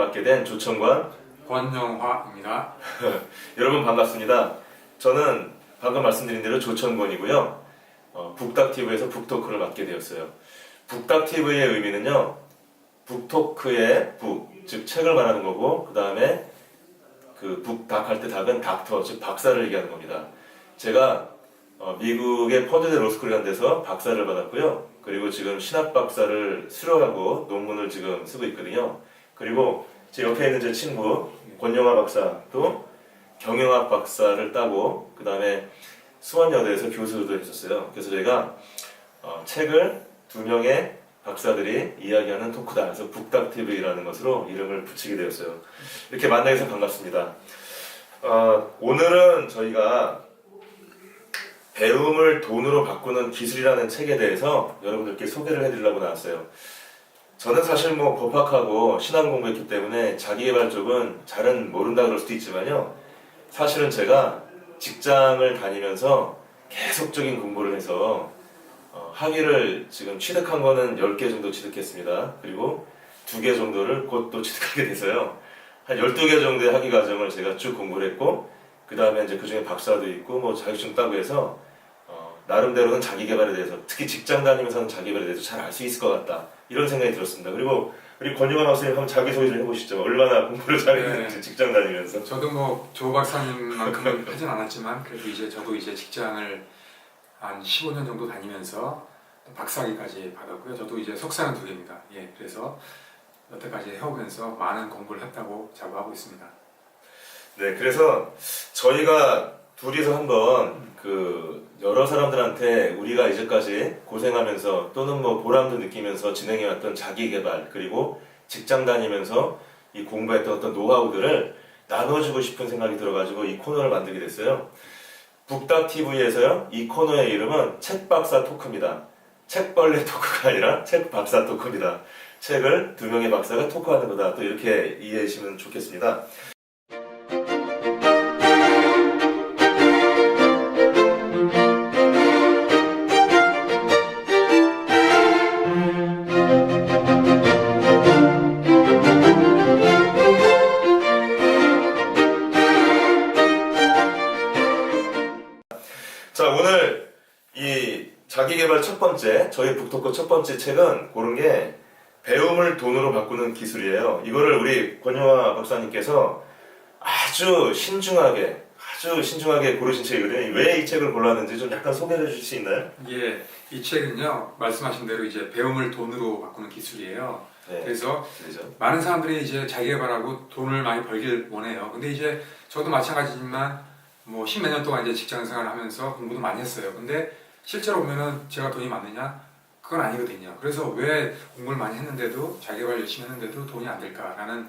맡게 된 조천관 권영화입니다. 여러분 반갑습니다. 저는 방금 말씀드린 대로 조천권이고요. 북닥TV에서 북토크를 맡게 되었어요. 북닥TV의 의미는요, 북토크의 북, 즉 책을 말하는 거고, 그 다음에 그 북닥 할 때 닥은 닥터, 즉 박사를 얘기하는 겁니다. 제가 미국의 퍼듀대 로스쿨이라는 데서 박사를 받았고요. 그리고 지금 신학 박사를 수료하고 논문을 지금 쓰고 있거든요. 그리고 제 옆에 있는 제 친구 권영화 박사도 경영학 박사를 따고 그 다음에 수원여대에서 교수도 했었어요. 그래서 저희가 책을 두 명의 박사들이 이야기하는 토크다. 그래서 북닥TV라는 것으로 이름을 붙이게 되었어요. 이렇게 만나게 돼서 반갑습니다. 오늘은 저희가 배움을 돈으로 바꾸는 기술이라는 책에 대해서 여러분들께 소개를 해드리려고 나왔어요. 저는 사실 법학하고 신학 공부했기 때문에 자기개발 쪽은 잘은 모른다 그럴 수도 있지만요. 사실은 제가 직장을 다니면서 계속적인 공부를 해서 학위를 지금 취득한 거는 10개 정도 취득했습니다. 그리고 2개 정도를 곧 또 취득하게 돼서요. 한 12개 정도의 학위 과정을 제가 쭉 공부를 했고, 그 다음에 이제 그 중에 박사도 있고, 자격증 따고 해서, 나름대로는 자기개발에 대해서, 특히 직장 다니면서는 자기개발에 대해서 잘 알 수 있을 것 같다. 이런 생각이 들었습니다. 그리고 우리 권영화 박사님 한번 자기소개 좀 해보시죠. 얼마나 공부를 잘했는지, 네. 직장 다니면서. 저도 조 박사님만큼은 하진 않았지만, 그래도 저도 직장을 한 15년 정도 다니면서 박사학위까지 받았고요. 저도 석사는 2개입니다. 예, 그래서 여태까지 해오면서 많은 공부를 했다고 자부하고 있습니다. 네, 그래서 저희가 둘이서 한번 여러 사람들한테 우리가 이제까지 고생하면서 또는 보람도 느끼면서 진행해왔던 자기개발, 그리고 직장 다니면서 이 공부했던 어떤 노하우들을 나눠주고 싶은 생각이 들어가지고 이 코너를 만들게 됐어요. 북닥TV에서요, 이 코너의 이름은 책박사 토크입니다. 책벌레 토크가 아니라 책박사 토크입니다. 책을 2명의 박사가 토크하는 거다. 또 이렇게 이해해 주시면 좋겠습니다. 자, 오늘 이 자기개발 첫 번째, 저희 북토크 첫 번째 책은 고른 게 배움을 돈으로 바꾸는 기술이에요. 이거를 우리 권영화 박사님께서 아주 신중하게 고르신 책이거든요. 왜 이 책을 골랐는지 좀 약간 소개해 주실 수 있나요? 예, 이 책은요, 말씀하신 대로 배움을 돈으로 바꾸는 기술이에요. 네, 그래서 그렇죠. 많은 사람들이 자기개발하고 돈을 많이 벌길 원해요. 근데 저도 마찬가지지만 10몇 년 동안 직장 생활을 하면서 공부도 많이 했어요. 근데 실제로 보면은 제가 돈이 많느냐? 그건 아니거든요. 그래서 왜 공부를 많이 했는데도, 자기개발 열심히 했는데도 돈이 안 될까라는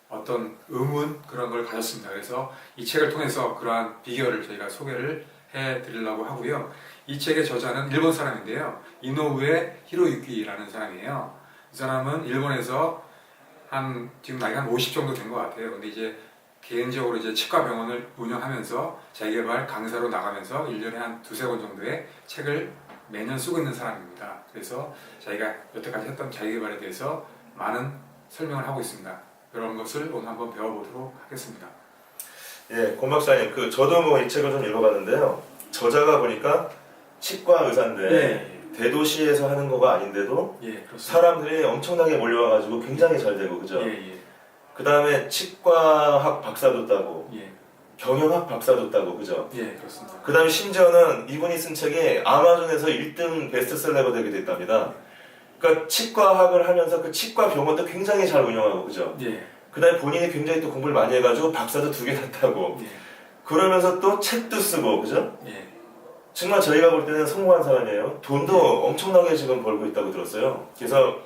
어떤 의문, 그런 걸 가졌습니다. 그래서 이 책을 통해서 그러한 비결을 저희가 소개를 해드리려고 하고요. 이 책의 저자는 일본 사람인데요. 이노우에 히로유키라는 사람이에요. 이 사람은 일본에서 지금 나이가 한 50 정도 된 것 같아요. 근데 개인적으로 치과 병원을 운영하면서 자기개발 강사로 나가면서 1년에 한 2-3권 정도의 책을 매년 쓰고 있는 사람입니다. 그래서 자기가 여태까지 했던 자기개발에 대해서 많은 설명을 하고 있습니다. 그런 것을 오늘 한번 배워보도록 하겠습니다. 예, 권 박사님, 저도 이 책을 좀 읽어봤는데요. 저자가 보니까 치과 의사인데, 예. 대도시에서 하는 거가 아닌데도, 예, 사람들이 엄청나게 몰려와가지고 굉장히 잘 되고, 그죠? 예. 그 다음에 치과학 박사도 따고, 예. 경영학 박사도 따고, 그죠? 예, 그렇습니다. 그 다음에 심지어는 이분이 쓴 책이 아마존에서 1등 베스트셀러가 되게 됐답니다. 그러니까 치과학을 하면서 그 치과 병원도 굉장히 잘 운영하고, 그죠? 예. 그 다음에 본인이 굉장히 또 공부를 많이 해가지고 박사도 2개 땄다고. 예. 그러면서 또 책도 쓰고, 그죠? 예. 정말 저희가 볼 때는 성공한 사람이에요. 돈도 엄청나게 지금 벌고 있다고 들었어요. 그래서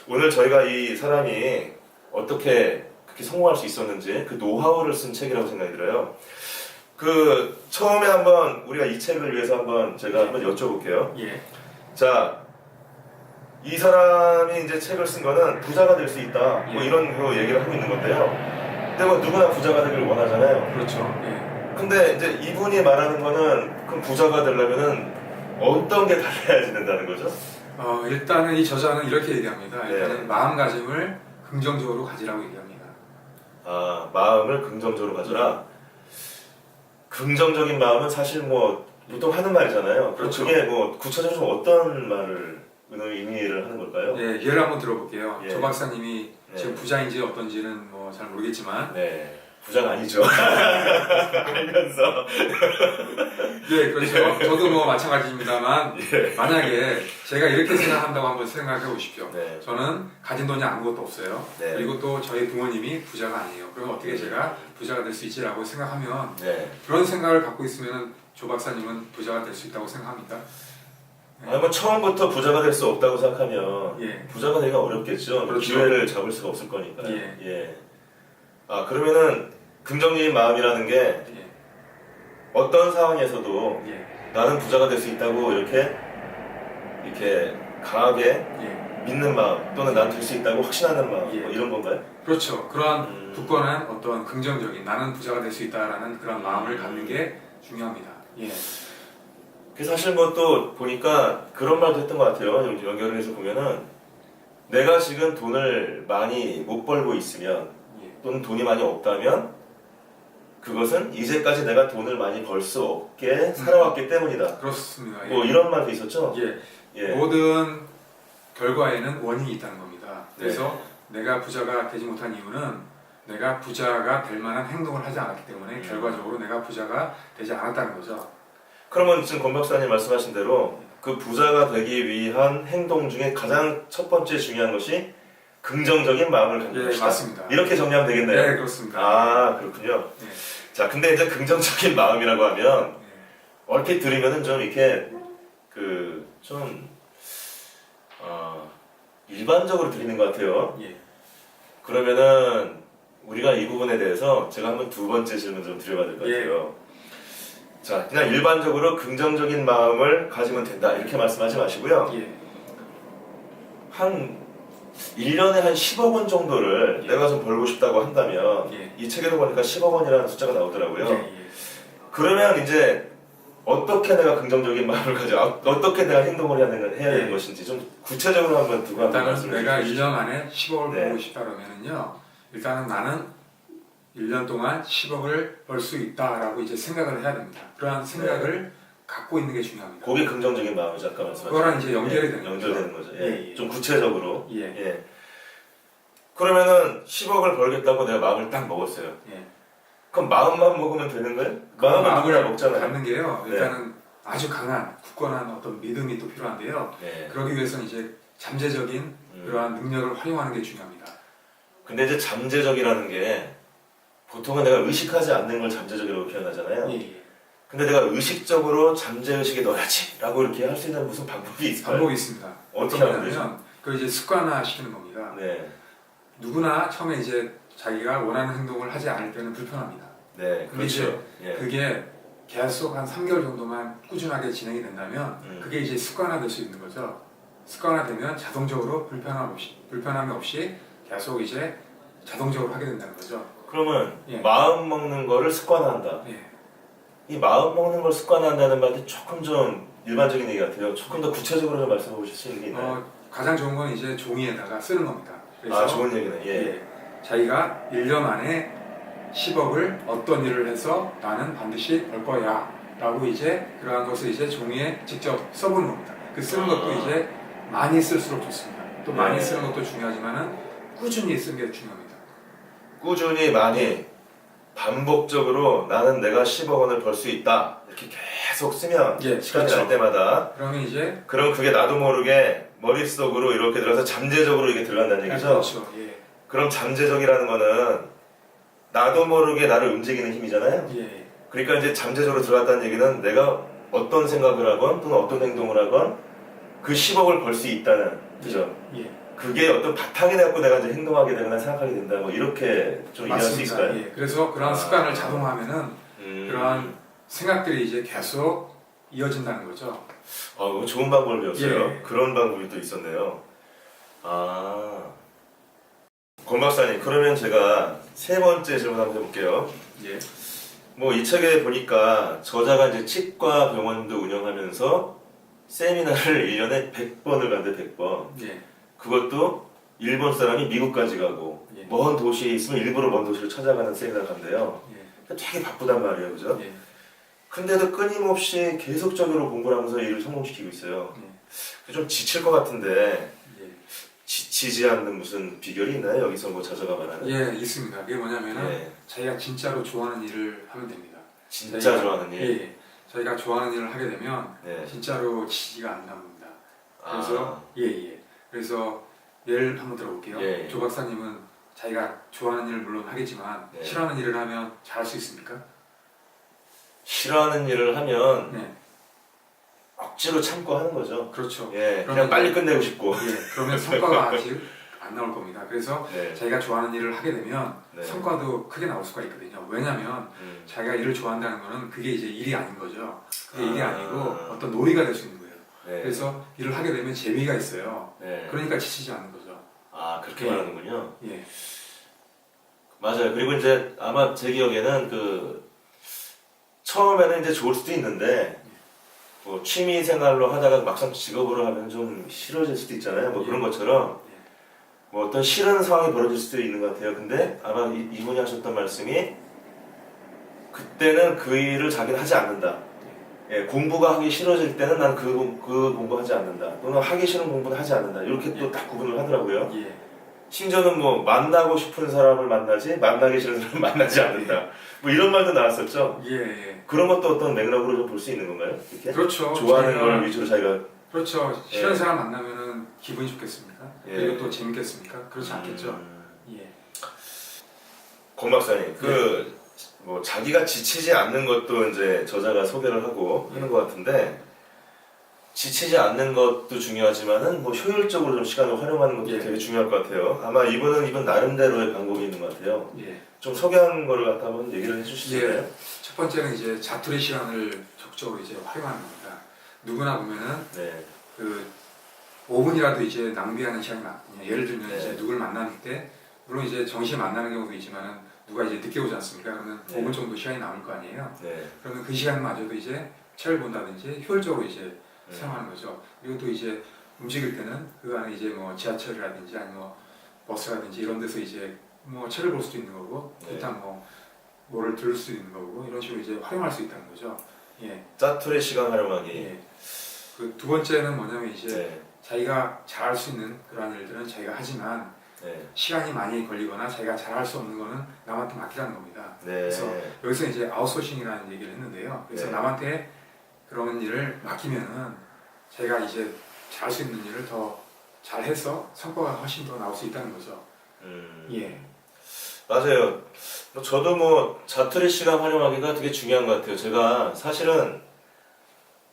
오늘 저희가 이 사람이 어떻게 그렇게 성공할 수 있었는지 그 노하우를 쓴 책이라고 생각이 들어요. 처음에 한번 우리가 이 책을 위해서 제가 한번 여쭤볼게요. 예. 자, 이 사람이 책을 쓴 거는 부자가 될 수 있다. 이런 얘기를 하고 있는 건데요. 근데 누구나 부자가 되기를 원하잖아요. 그렇죠. 예. 근데 이분이 말하는 거는 그럼 부자가 되려면은 어떤 게 달라야지 된다는 거죠? 일단은 이 저자는 이렇게 얘기합니다. 네. 일단은 마음가짐을 긍정적으로 가지라고 얘기합니다. 아, 마음을 긍정적으로 가져라. 긍정적인 마음은 사실 뭐 보통 하는 말이잖아요. 그렇죠. 그게 뭐 구체적으로 좀 어떤 말을 의미를 하는 걸까요? 예, 예를 한번 들어볼게요. 예. 조 박사님이 네. 지금 부자인지 어떤지는 뭐 잘 모르겠지만, 네, 부자가 아니죠. 알면서. 예, 그렇죠. 저도 뭐 마찬가지입니다만, 예. 만약에 제가 이렇게 생각한다고 한번 생각해 보십시오. 네. 저는 가진 돈이 아무것도 없어요. 네. 그리고 또 저희 부모님이 부자가 아니에요. 그럼 어떻게 제가 부자가 될 수 있지라고 생각하면, 네. 그런 생각을 갖고 있으면 조 박사님은 부자가 될 수 있다고 생각합니다. 아니 뭐 처음부터 부자가 될 수 없다고 생각하면 예. 부자가 되기가 어렵겠죠. 그렇죠. 기회를 잡을 수가 없을 거니까. 예. 예. 아 그러면은 긍정적인 마음이라는 게 예. 어떤 상황에서도 예. 나는 부자가 될 수 있다고 이렇게 강하게 예. 믿는 마음 또는 난 될 수 있다고 확신하는 마음 예. 뭐 이런 건가요? 그렇죠. 그러한 굳건한 어떤 긍정적인 나는 부자가 될 수 있다라는 그런 마음을 갖는 게 중요합니다. 예. 그 사실 뭐 또 보니까 그런 말도 했던 것 같아요. 연결을 해서 보면은 내가 지금 돈을 많이 못 벌고 있으면 예. 또는 돈이 많이 없다면 그것은 이제까지 내가 돈을 많이 벌 수 없게 살아왔기 때문이다. 그렇습니다. 예. 뭐 이런 말도 있었죠. 예. 예. 모든 결과에는 원인이 있다는 겁니다. 그래서 네. 내가 부자가 되지 못한 이유는 내가 부자가 될 만한 행동을 하지 않았기 때문에 결과적으로 내가 부자가 되지 않았다는 거죠. 그러면 지금 권 박사님 말씀하신 대로 그 부자가 되기 위한 행동 중에 가장 첫 번째 중요한 것이 긍정적인 마음을 갖는 예, 것이다. 맞습니다. 이렇게 정리하면 되겠네요. 네, 그렇습니다. 아, 그렇군요. 예. 자, 근데 이제 긍정적인 마음이라고 하면 예. 얼핏 들으면은 좀 이렇게 좀 일반적으로 들리는 것 같아요. 예. 그러면은 우리가 이 부분에 대해서 제가 한번 두 번째 질문 좀 드려봐야 될 것 예. 같아요. 자, 그냥 일반적으로 긍정적인 마음을 가지면 된다 이렇게 말씀하지 마시고요. 예. 한 1년에 한 10억 원 정도를 예. 내가 좀 벌고 싶다고 한다면 예. 이 책에도 보니까 10억 원이라는 숫자가 나오더라고요. 예. 예. 그러면 이제 어떻게 내가 긍정적인 마음을 어떻게 내가 행동을 해야 되는 예. 것인지 좀 구체적으로 한번 두고 한번 일단은 말씀해 내가 주시죠. 1년 안에 10억을 네. 벌고 싶다 그러면은요. 일단은 나는 1년 동안 10억을 벌 수 있다라고 이제 생각을 해야 됩니다. 그러한 생각을 갖고 있는 게 중요합니다. 그게 긍정적인 마음이죠. 아까 말씀하신 그거랑 이제 연결이 되는 거죠. 연결되는 거죠. 예. 예, 예. 좀 구체적으로. 예. 예. 그러면은 10억을 벌겠다고 내가 마음을 딱 먹었어요. 예. 그럼 마음만 먹으면 되는 거예요? 마음은 누구나 먹잖아요. 갖는 게요. 네. 일단은 아주 강한 굳건한 어떤 믿음이 또 필요한데요. 네. 그러기 위해서는 이제 잠재적인 그러한 능력을 활용하는 게 중요합니다. 근데 이제 잠재적이라는 게 보통은 내가 의식하지 않는 걸 잠재적이라고 표현하잖아요. 예, 예. 근데 내가 의식적으로 잠재의식에 넣어야지 라고 이렇게 할 수 있는 무슨 방법이 있을까요? 방법이 있습니다. 어떻게 하면 되죠? 거냐면 그 이제 습관화 시키는 겁니다. 네. 누구나 처음에 이제 자기가 원하는 행동을 하지 않을 때는 불편합니다. 네, 근데 그렇죠. 예. 그게 계속 한 3개월 정도만 꾸준하게 진행이 된다면 그게 이제 습관화될 수 있는 거죠. 습관화되면 자동적으로 불편함이 없이 계속 이제 자동적으로 하게 된다는 거죠. 그러면 예. 마음 먹는 거를 습관화한다. 예. 이 마음 먹는 걸 습관화한다는 말이 조금 좀 일반적인 얘기 같아요. 조금 더 구체적으로 좀 말씀해 보실 수 있는 게 있나요? 가장 좋은 건 이제 종이에다가 쓰는 겁니다. 그래서 아, 좋은 얘기네. 예. 예, 자기가 1년 안에 10억을 어떤 일을 해서 나는 반드시 벌 거야 라고 이제 그러한 것을 이제 종이에 직접 써보는 겁니다. 그 쓰는 것도 이제 많이 쓸수록 좋습니다. 또 많이 네. 쓰는 것도 중요하지만은 꾸준히 쓰는 게 중요합니다. 꾸준히 많이 반복적으로 나는 내가 10억 원을 벌 수 있다 이렇게 계속 쓰면 예, 시간이 그렇죠. 날 때마다 그러면 이제 그럼 그게 나도 모르게 머릿속으로 이렇게 들어가서 잠재적으로 이게 들어간다는 얘기죠? 그렇죠. 예. 그럼 잠재적이라는 거는 나도 모르게 나를 움직이는 힘이잖아요. 예. 그러니까 이제 잠재적으로 들어갔다는 얘기는 내가 어떤 생각을 하건 또는 어떤 행동을 하건 그 10억을 벌 수 있다는 그죠? 예. 그게 어떤 바탕이 돼갖고 내가 이제 행동하게 되거나 생각하게 된다 뭐 이렇게 좀 이해할 수 맞습니다. 있을까요? 예. 그래서 그러한 습관을 자동화하면은 그러한 생각들이 이제 계속 이어진다는 거죠. 이거 좋은 방법을 배웠어요. 예. 그런 방법이 또 있었네요. 권 박사님, 그러면 제가 세 번째 질문 한번 해볼게요. 예. 뭐 이 책에 보니까 저자가 이제 치과 병원도 운영하면서 세미나를 1년에 100번을 간대, 100번. 예. 그것도 일본 사람이 미국까지 가고 예. 먼 도시에 있으면 일부러 먼 도시를 찾아가는 세미나를 간대요. 예. 되게 바쁘단 말이에요, 그죠? 예. 근데도 끊임없이 계속적으로 공부를 하면서 일을 성공시키고 있어요. 좀 지칠 것 같은데 예. 지치지 않는 무슨 비결이 있나요? 여기서 뭐 자저가 말하는? 예, 있습니다. 그게 뭐냐면은 예. 자기가 진짜로 좋아하는 일을 하면 됩니다. 진짜 자기가- 좋아하는 예, 일. 예. 자기가 좋아하는 일을 하게 되면 네. 진짜로 지지가 안 납니다. 그래서 아, 예, 예. 그래서 예를 한번 들어볼게요. 예. 조 박사님은 자기가 좋아하는 일을 물론 하겠지만 네. 싫어하는 일을 하면 잘할 수 있습니까? 싫어하는 일을 하면 네, 억지로 참고 하는 거죠. 그렇죠. 예, 그러면 그냥 빨리 끝내고 싶고. 예, 그러면 성과가 아직 안 나올 겁니다. 그래서 네. 자기가 좋아하는 일을 하게 되면 네. 성과도 크게 나올 수가 있거든요. 왜냐하면 자기가 일을 좋아한다는 거는 그게 이제 일이 아닌 거죠. 그게 일이 아니고 어떤 놀이가 될 수 있는 거예요. 네. 그래서 일을 하게 되면 재미가 있어요. 네. 그러니까 지치지 않는 거죠. 아, 그렇게 예. 말하는군요. 예, 맞아요. 그리고 이제 아마 제 기억에는 그 처음에는 이제 좋을 수도 있는데 뭐 취미 생활로 하다가 막상 직업으로 하면 좀 싫어질 수도 있잖아요. 뭐 예. 그런 것처럼 예. 뭐 어떤 싫은 상황이 벌어질 수도 있는 것 같아요. 근데 아마 이분이 하셨던 말씀이 그때는 그 일을 자기는 하지 않는다. 예, 공부가 하기 싫어질 때는 난 그 공부하지 않는다. 또는 하기 싫은 공부는 하지 않는다. 이렇게 또 딱 구분을 하더라고요. 예. 심지어는 뭐 만나고 싶은 사람을 만나지 만나기 싫은 사람을 만나지 않는다. 뭐 이런 말도 나왔었죠. 예, 예. 그런 것도 어떤 맥락으로 좀 볼 수 있는 건가요? 이렇게? 그렇죠. 좋아하는 자기가- 걸 위주로 자기가 그렇죠. 싫어하는 예. 사람 만나면은 기분이 좋겠습니까? 예. 그리고 또 재밌겠습니까? 그렇지 않겠죠. 예. 권 박사님, 그 뭐 자기가 지치지 않는 것도 이제 저자가 소개를 하고 하는 것 같은데 지치지 않는 것도 중요하지만은 뭐 효율적으로 좀 시간을 활용하는 것도 예. 되게 중요할 것 같아요. 아마 이분 나름대로의 방법이 있는 것 같아요. 예. 좀 소개한 거를 갖다 한번 얘기를 해주실까요? 예. 첫 번째는 이제 자투리 시간을 적극적으로 이제 활용하는 겁니다. 누구나 보면은 네. 그 5분이라도 이제 낭비하는 시간이 많거든요. 예를 들면 네. 이제 누굴 만날 때 물론 이제 정시에 만나는 경우도 있지만은 누가 이제 늦게 오지 않습니까? 그러면 네. 5분 정도 시간이 남을 거 아니에요. 네. 그러면 그 시간마저도 이제 책을 본다든지 효율적으로 이제 사용하는 거죠. 그리고 또 이제 움직일 때는 그 안에 이제 뭐 지하철이라든지 아니면 뭐 버스라든지 이런 데서 이제 뭐 책을 볼 수도 있는 거고 네. 일단 뭐 뭐를 들을 수도 있는 거고 이런 식으로 이제 활용할 수 있다는 거죠. 예. 짜투리 시간 활용하기. 예. 그 두 번째는 뭐냐면 이제 네. 자기가 잘할 수 있는 그러한 일들은 자기가 하지만 네. 시간이 많이 걸리거나 자기가 잘할 수 없는 거는 남한테 맡기라는 겁니다. 네. 그래서 여기서 이제 아웃소싱이라는 얘기를 했는데요. 그래서 네. 남한테 그런 일을 맡기면은 자기가 이제 잘할 수 있는 일을 더 잘해서 성과가 훨씬 더 나올 수 있다는 거죠. 예. 맞아요. 저도 뭐 자투리 시간 활용하기가 되게 중요한 것 같아요. 제가 사실은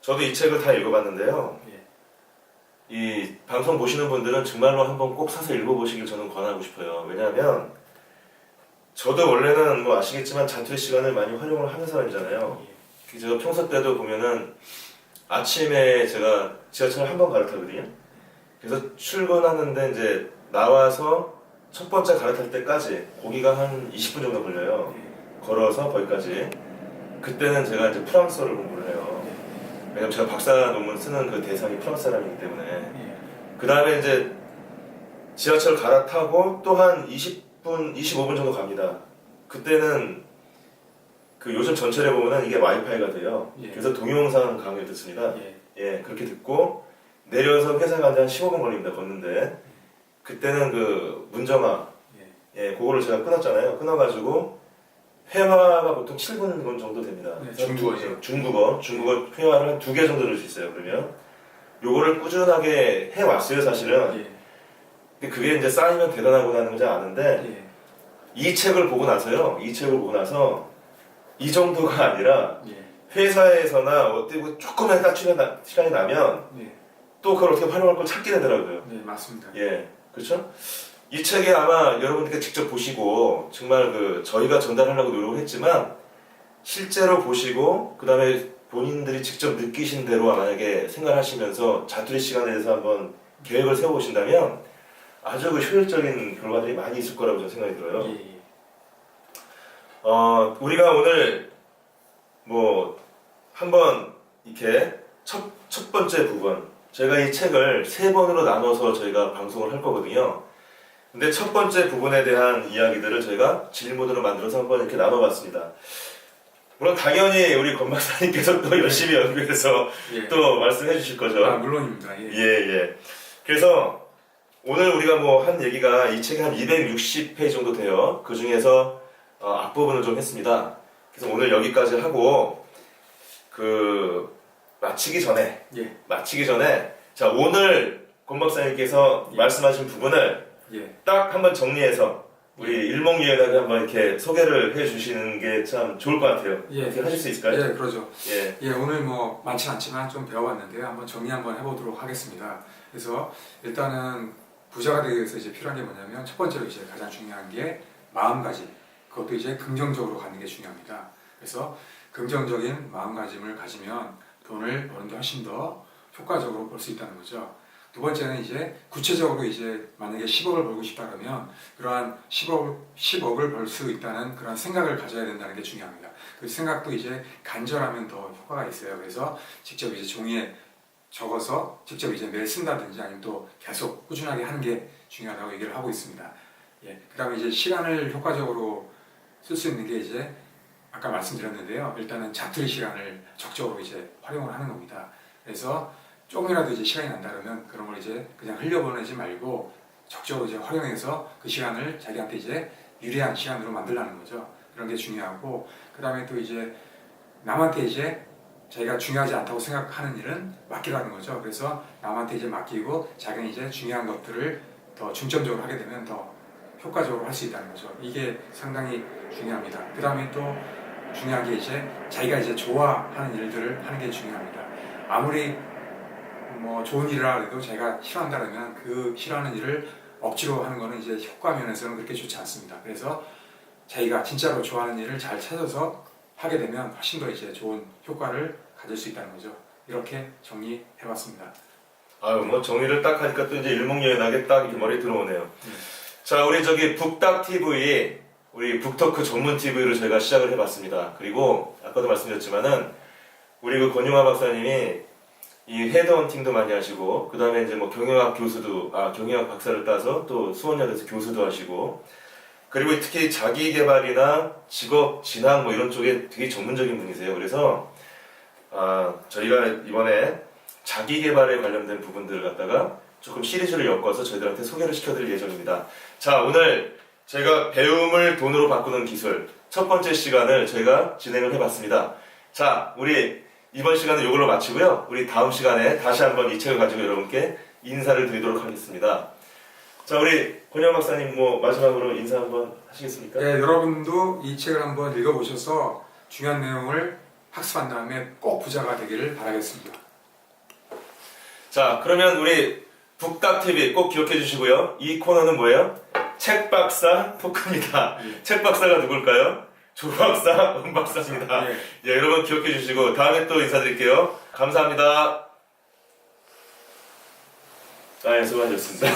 저도 이 책을 다 읽어봤는데요. 예. 이 방송 보시는 분들은 정말로 한번 꼭 사서 읽어보시길 저는 권하고 싶어요. 왜냐하면 저도 원래는 뭐 아시겠지만 자투리 시간을 많이 활용을 하는 사람이잖아요. 제가 평소 때도 보면은 아침에 제가 지하철을 한 번 갈아타거든요. 그래서 출근하는데 이제 나와서 첫 번째 갈아탈 때까지 거기가 한 20분 정도 걸려요. 걸어서 거기까지. 그때는 제가 이제 프랑스어를 공부를 해요. 왜냐면 제가 박사 논문 쓰는 그 대상이 프랑스 사람이기 때문에. 예. 그 다음에 이제 지하철 갈아타고 또 한 20분, 25분 정도 갑니다. 그때는 그 요즘 전철에 보면은 이게 와이파이가 돼요. 예. 그래서 동영상 강의를 듣습니다. 예. 예, 그렇게 듣고 내려서 회사 가는데 한 15분 걸립니다. 걷는데 그때는 그 문정아 예, 그거를 제가 끊었잖아요. 끊어가지고 회화가 보통 7분 정도 됩니다. 네, 그래서 중국어죠. 예, 중국어 회화를 한 2개 정도 들을 수 있어요. 그러면 요거를 꾸준하게 해왔어요. 사실은. 예. 근데 그게 이제 쌓이면 대단하구나는 걸 아는데 예. 이 책을 보고 나서요. 이 책을 보고 나서 이 정도가 아니라 예. 회사에서나 어디 뭐 조금만 딱 시간이 나면 예. 또 그걸 어떻게 활용할 걸 찾게 되더라고요. 네, 맞습니다. 예, 그렇죠? 이 책에 아마 여러분들께 직접 보시고 정말 그 저희가 전달하려고 노력을 했지만 실제로 보시고 그 다음에 본인들이 직접 느끼신 대로 만약에 생각하시면서 자투리 시간에 대해서 한번 계획을 세워보신다면 아주 그 효율적인 결과들이 많이 있을 거라고 저는 생각이 들어요. 예. 예. 우리가 오늘 뭐 한번 이렇게 첫 번째 부분 제가 이 책을 3번으로 나눠서 저희가 방송을 할 거거든요. 근데 첫 번째 부분에 대한 이야기들을 저희가 질문으로 만들어서 한번 이렇게 나눠봤습니다. 물론 당연히 우리 권 박사님께서 또 열심히 연구해서 예. 또 말씀해 주실 거죠. 아, 물론입니다. 예. 예. 그래서 오늘 우리가 뭐 한 얘기가 이 책이 한 260페이지 정도 돼요. 그 중에서 앞부분을 좀 했습니다. 그래서 오늘 여기까지 하고 마치기 전에 자 오늘 권 박사님께서 예. 말씀하신 부분을 예. 딱 한번 정리해서 우리 일목요연하게 한번 이렇게 소개를 해주시는 게 참 좋을 것 같아요. 예. 어떻게 하실 수 있을까요? 예, 그러죠. 예. 예, 오늘 뭐 많진 않지만 좀 배워봤는데요. 한번 정리 한번 해보도록 하겠습니다. 그래서 일단은 부자가 되기 위해서 이제 필요한 게 뭐냐면 첫 번째로 이제 가장 중요한 게 마음가짐. 그것도 이제 긍정적으로 가는 게 중요합니다. 그래서 긍정적인 마음가짐을 가지면 돈을 버는 게 훨씬 더 효과적으로 벌 수 있다는 거죠. 두 번째는 이제 구체적으로 이제 만약에 10억을 벌고 싶다 그러면 그러한 10억을 벌 수 있다는 그런 생각을 가져야 된다는 게 중요합니다. 그 생각도 이제 간절하면 더 효과가 있어요. 그래서 직접 이제 종이에 적어서 직접 이제 매일 쓴다든지 아니면 또 계속 꾸준하게 하는 게 중요하다고 얘기를 하고 있습니다. 예. 그다음에 이제 시간을 효과적으로 쓸 수 있는 게 이제 아까 말씀드렸는데요. 일단은 자투리 시간을 적극적으로 이제 활용을 하는 겁니다. 그래서 조금이라도 이제 시간이 난다 그러면 그런 걸 이제 그냥 흘려보내지 말고 적극적으로 이제 활용해서 그 시간을 자기한테 이제 유리한 시간으로 만들라는 거죠. 그런 게 중요하고 그 다음에 또 이제 남한테 이제 자기가 중요하지 않다고 생각하는 일은 맡기라는 거죠. 그래서 남한테 이제 맡기고 자기는 이제 중요한 것들을 더 중점적으로 하게 되면 더 효과적으로 할 수 있다는 거죠. 이게 상당히 중요합니다. 그 다음에 또 중요한 게 이제 자기가 이제 좋아하는 일들을 하는 게 중요합니다. 아무리 뭐 좋은 일이라 해도 자기가 싫어한다 그러면 그 싫어하는 일을 억지로 하는 거는 이제 효과 면에서는 그렇게 좋지 않습니다. 그래서 자기가 진짜로 좋아하는 일을 잘 찾아서 하게 되면 훨씬 더 이제 좋은 효과를 가질 수 있다는 거죠. 이렇게 정리해봤습니다. 아유, 뭐 정리를 딱 하니까 또 이제 일목요연하게 딱 이렇게 머리에 들어오네요. 자, 우리 북닥 TV, 우리 북토크 전문 TV로 저희가 시작을 해봤습니다. 그리고 아까도 말씀드렸지만은 우리 그 권용화 박사님이 이 헤드헌팅도 많이 하시고, 그 다음에 이제 뭐 경영학 경영학 박사를 따서 또 수원여대에서 교수도 하시고, 그리고 특히 자기개발이나 직업 진학 뭐 이런 쪽에 되게 전문적인 분이세요. 그래서 저희가 이번에 자기개발에 관련된 부분들을 갖다가 조금 시리즈를 엮어서 저희들한테 소개를 시켜드릴 예정입니다. 자, 오늘 저희가 배움을 돈으로 바꾸는 기술 첫 번째 시간을 저희가 진행을 해봤습니다. 자, 우리 이번 시간은 이걸로 마치고요. 우리 다음 시간에 다시 한번 이 책을 가지고 여러분께 인사를 드리도록 하겠습니다. 자, 우리 권영 박사님 뭐 마지막으로 인사 한번 하시겠습니까? 네, 여러분도 이 책을 한번 읽어보셔서 중요한 내용을 학습한 다음에 꼭 부자가 되기를 바라겠습니다. 자, 그러면 우리 북닥TV 꼭 기억해 주시고요. 이 코너는 뭐예요? 책박사 토크입니다. 책박사가 누굴까요? 조박사, 은박사입니다. 예, 여러분 기억해 주시고 다음에 또 인사드릴게요. 감사합니다. 예, 수고하셨습니다.